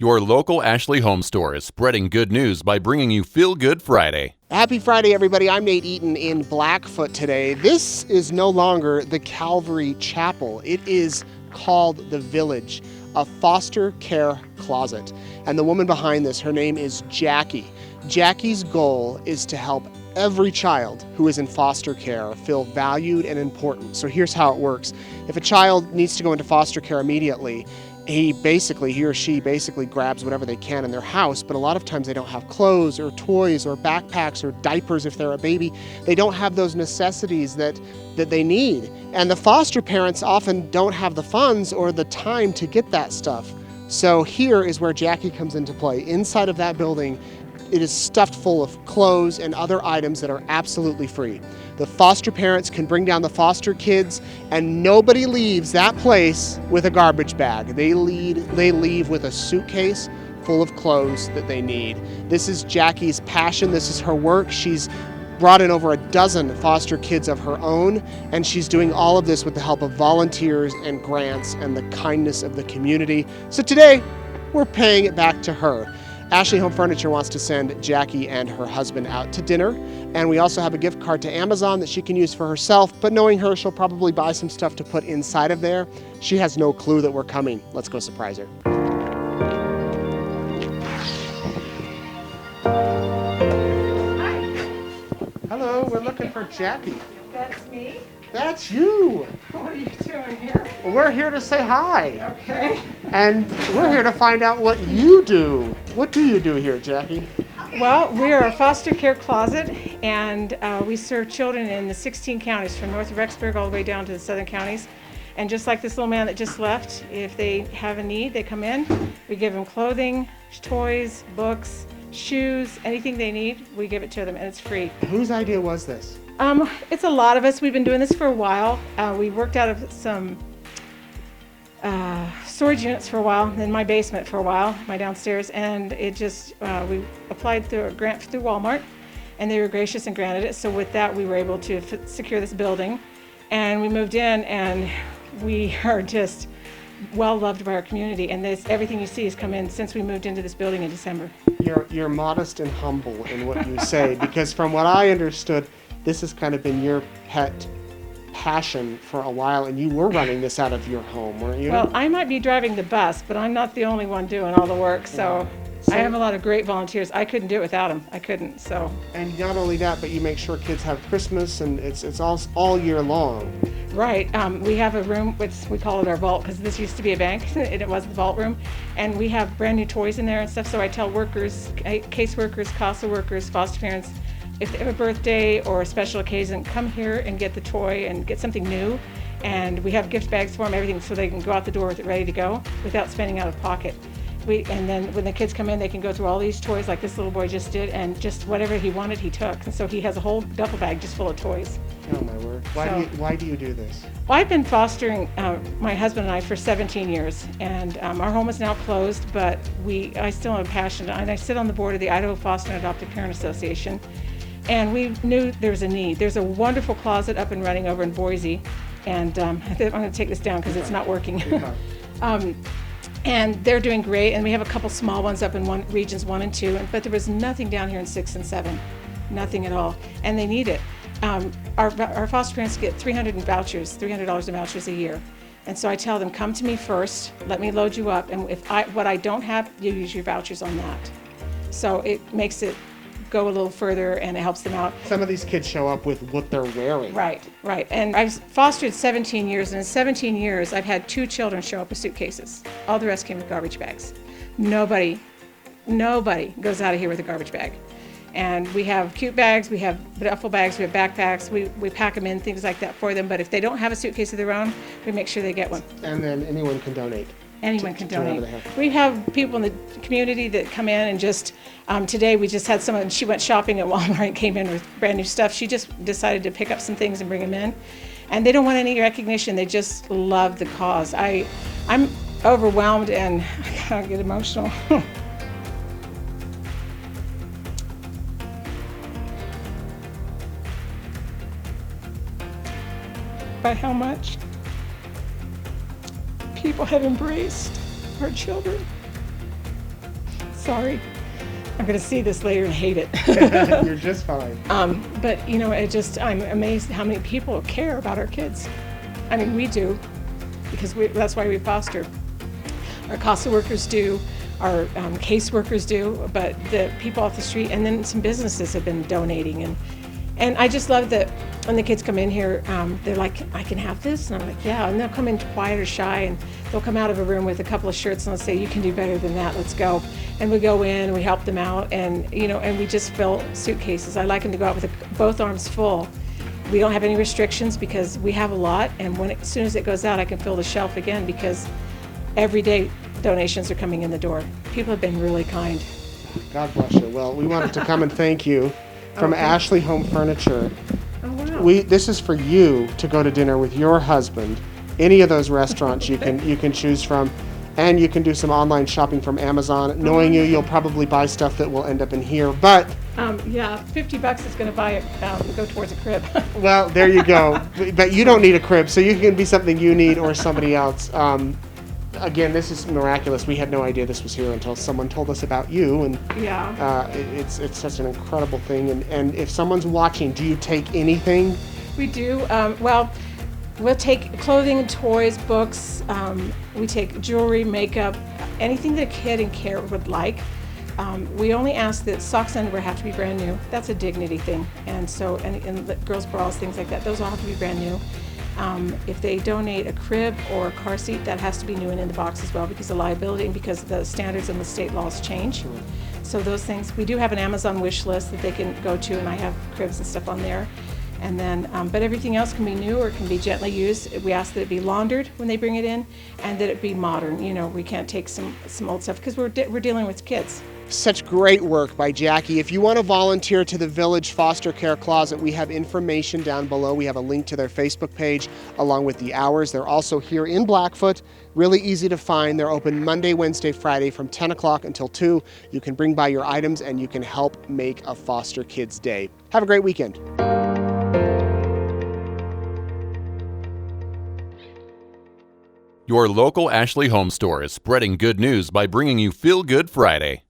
Your local Ashley Home Store is spreading good news by bringing you Feel Good Friday. Happy Friday, everybody. I'm Nate Eaton in Blackfoot today. This is no longer the Calvary Chapel. It is called The Village, a foster care closet. And the woman behind this, her name is Jacque. Jacque's goal is to help every child who is in foster care feel valued and important. So here's how it works. If a child needs to go into foster care immediately, he or she basically grabs whatever they can in their house, but a lot of times they don't have clothes or toys or backpacks or diapers if they're a baby. They don't have those necessities that they need. And the foster parents often don't have the funds or the time to get that stuff. So here is where Jacque comes into play. Inside of that building, it is stuffed full of clothes and other items that are absolutely free. The foster parents can bring down the foster kids, and nobody leaves that place with a garbage bag. They leave with a suitcase full of clothes that they need. This is Jacque's passion. This is her work. She's brought in over a dozen foster kids of her own, and she's doing all of this with the help of volunteers and grants and the kindness of the community. So today, we're paying it back to her. Ashley Home Furniture wants to send Jacque and her husband out to dinner, and we also have a gift card to Amazon that she can use for herself, but knowing her, she'll probably buy some stuff to put inside of there. She has no clue that we're coming. Let's go surprise her. Hi. Hello, we're looking for Jacque. That's me. That's you. What are you doing here? We're here to say hi. Okay. And we're here to find out what you do. What do you do here, Jacque? Well, we are a foster care closet, and we serve children in the 16 counties, from north of Rexburg all the way down to the southern counties. And just like this little man that just left, if they have a need, they come in. We give them clothing, toys, books, shoes, anything they need, we give it to them, and it's free. Whose idea was this? It's a lot of us. We've been doing this for a while. We worked out of some storage units for a while, in my basement for a while, my downstairs, and it just, we applied through a grant through Walmart, and they were gracious and granted it. So with that, we were able to secure this building, and we moved in, and we are just well loved by our community, and everything you see has come in since we moved into this building in December. You're modest and humble in what you say, because from what I understood, this has kind of been your pet passion for a while, and you were running this out of your home, weren't you? Well, I might be driving the bus, but I'm not the only one doing all the work, so I have a lot of great volunteers. I couldn't do it without them. I couldn't, so. And not only that, but you make sure kids have Christmas, and it's all year long. Right. We have a room, which we call it our vault, because this used to be a bank, and it was the vault room. And we have brand new toys in there and stuff, so I tell workers, caseworkers, CASA workers, foster parents, if they have a birthday or a special occasion, come here and get the toy and get something new. And we have gift bags for them, everything, so they can go out the door with it ready to go without spending out of pocket. And then when the kids come in, they can go through all these toys like this little boy just did, and just whatever he wanted, he took. And so he has a whole duffel bag just full of toys. Oh my word. Why do you do this? Well, I've been fostering my husband and I for 17 years, and our home is now closed, but I still have a passion. And I sit on the board of the Idaho Foster and Adoptive Parent Association, and we knew there was a need. There's a wonderful closet up and running over in Boise, and I'm going to take this down because it's not working. And they're doing great, and we have a couple small ones up in regions 1 and 2, but there was nothing down here in 6 and 7, nothing at all, and they need it. Our foster parents get $300 in vouchers a year, and so I tell them, come to me first, let me load you up, and what I don't have, you use your vouchers on that. So it makes it go a little further, and it helps them out. Some of these kids show up with what they're wearing. Right. And I've fostered 17 years, and in 17 years, I've had 2 children show up with suitcases. All the rest came with garbage bags. Nobody goes out of here with a garbage bag. And we have cute bags, we have duffel bags, we have backpacks, we pack them in, things like that for them. But if they don't have a suitcase of their own, we make sure they get one. And then anyone can donate. Anyone can donate. We have people in the community that come in and just, today we just had someone, she went shopping at Walmart and came in with brand new stuff. She just decided to pick up some things and bring them in. And they don't want any recognition, they just love the cause. I'm overwhelmed and I kind of get emotional. By how much people have embraced our children. Sorry. I'm going to see this later and hate it. You're just fine. But, I'm amazed how many people care about our kids. I mean, we do, because that's why we foster. Our CASA workers do, our caseworkers do, but the people off the street, and then some businesses have been donating. And I just love that when the kids come in here, they're like, I can have this? And I'm like, yeah. And they'll come in quiet or shy, and they'll come out of a room with a couple of shirts and they'll say, you can do better than that, let's go. And we go in and we help them out, and we just fill suitcases. I like them to go out with both arms full. We don't have any restrictions because we have a lot, and as soon as it goes out, I can fill the shelf again because every day donations are coming in the door. People have been really kind. God bless you. Well, we wanted to come and thank you from Ashley Home Furniture. Oh, wow. This is for you to go to dinner with your husband. Any of those restaurants you can choose from, and you can do some online shopping from Amazon. Knowing you'll probably buy stuff that will end up in here, but $50 is going to go towards a crib. well, there you go. But you don't need a crib, so you can be something you need or somebody else. Again, this is miraculous. We had no idea this was here until someone told us about you, and it's such an incredible thing. And if someone's watching, do you take anything? We do. We'll take clothing, toys, books. We take jewelry, makeup, anything that a kid in care would like. We only ask that socks and underwear have to be brand new. That's a dignity thing. And so, and the girls' bras, things like that, those all have to be brand new. If they donate a crib or a car seat, that has to be new and in the box as well because of liability and because the standards and the state laws change. So those things, we do have an Amazon wish list that they can go to, and I have cribs and stuff on there. And then, but everything else can be new or can be gently used. We ask that it be laundered when they bring it in, and that it be modern. We can't take some old stuff because we're dealing with kids. Such great work by Jackie. If you want to volunteer to the Village Foster Care Closet, we have information down below. We have a link to their Facebook page along with the hours. They're also here in Blackfoot. Really easy to find. They're open Monday, Wednesday, Friday from 10 o'clock until 2. You can bring by your items and you can help make a foster kid's day. Have a great weekend. Your local Ashley Home Store is spreading good news by bringing you Feel Good Friday.